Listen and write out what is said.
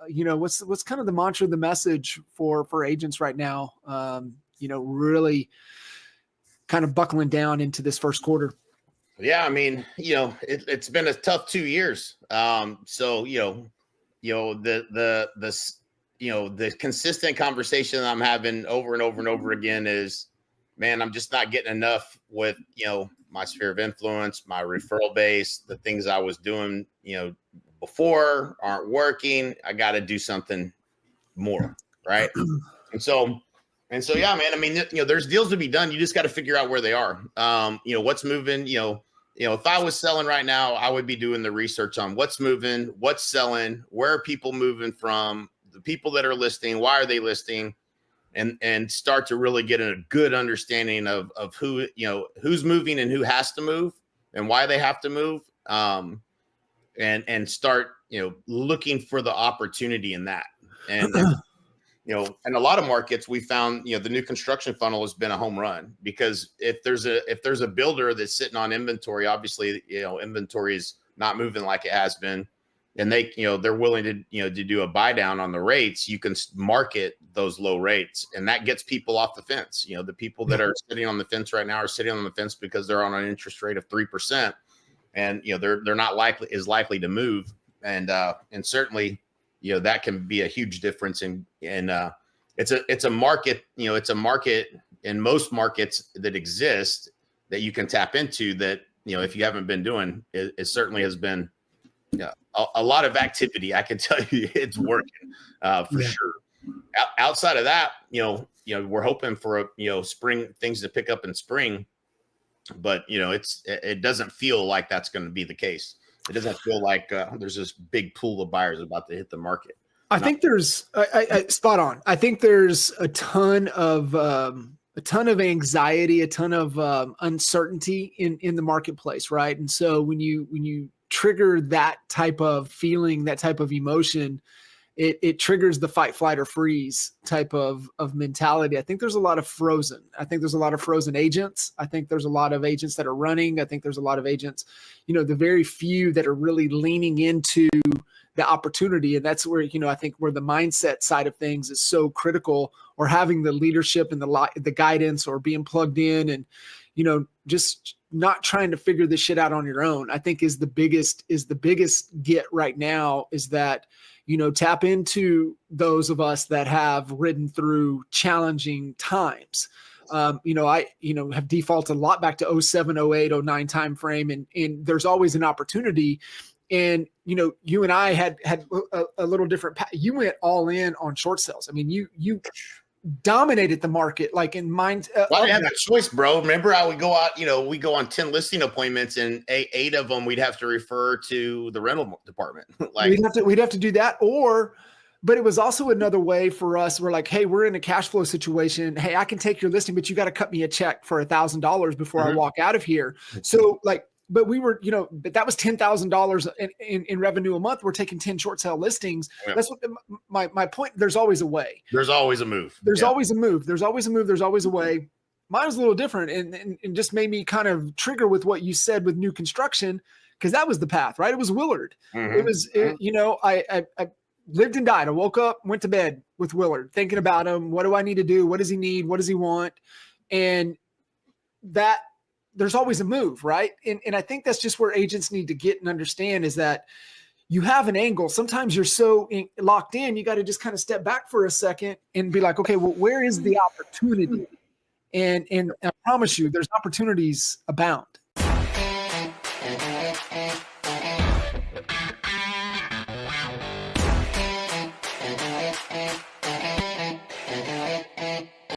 what's kind of the mantra, the message for agents right now, really kind of buckling down into this first quarter? Yeah, I mean, it's been a tough 2 years. The consistent conversation that I'm having over and over and over again is, man, I'm just not getting enough with, my sphere of influence, my referral base, the things I was doing, before aren't working. I got to do something more. Right. And so, yeah, man, I mean, there's deals to be done. You just got to figure out where they are. What's moving, if I was selling right now, I would be doing the research on what's moving, what's selling, where are people moving from, the people that are listing, why are they listing, and start to really get a good understanding of who, who's moving and who has to move and why they have to move. And start, looking for the opportunity in that. And, in a lot of markets, we found, the new construction funnel has been a home run, because if there's a builder that's sitting on inventory, obviously, inventory is not moving like it has been, and they're willing to, to do a buy down on the rates. You can market those low rates, and that gets people off the fence. The people that are sitting on the fence right now are sitting on the fence because they're on an interest rate of 3%, and they're not likely to move, and certainly, that can be a huge difference in it's a market, it's a market in most markets that exist that you can tap into that, if you haven't been doing, it certainly has been a lot of activity. I can tell you it's working for sure. Outside of that, we're hoping for spring things to pick up in spring, but it doesn't feel like that's going to be the case. It doesn't feel like there's this big pool of buyers about to hit the market. I think there's spot on. I think there's a ton of anxiety, a ton of uncertainty in the marketplace, right? And so when you trigger that type of feeling, that type of emotion, it triggers the fight, flight, or freeze type of mentality. I think there's a lot of frozen. I think there's a lot of frozen agents. I think there's a lot of agents that are running. I think there's a lot of agents, the very few that are really leaning into the opportunity. And that's where, I think where the mindset side of things is so critical, or having the leadership and the guidance, or being plugged in and, just not trying to figure this shit out on your own, I think is the biggest get right now, is that, tap into those of us that have ridden through challenging times. I have defaulted a lot back to 07, 08, 09 timeframe, and there's always an opportunity. And, you and I had a little different path. You went all in on short sales. I mean, you dominated the market, like in mind. Well, I had that choice, bro. Remember how we go out, we go on 10 listing appointments, and eight of them we'd have to refer to the rental department. We'd have to do that, but it was also another way for us. We're like, hey, we're in a cash flow situation. Hey, I can take your listing, but you got to cut me a check for $1,000 before I walk out of here. So but we were, but that was $10,000 in revenue a month. We're taking 10 short sale listings. Yeah. That's what my point. There's always a way. There's always a move. There's always a move. There's always a move. There's always a way. Mine was a little different, and just made me kind of trigger with what you said with new construction, because that was the path, right? It was Willard. Mm-hmm. It was, I lived and died. I woke up, went to bed with Willard, thinking about him. What do I need to do? What does he need? What does he want? And that. There's always a move, right? And I think that's just where agents need to get and understand, is that you have an angle. Sometimes you're so locked in, you got to just kind of step back for a second and be like, okay, well, where is the opportunity? And I promise you, there's opportunities abound.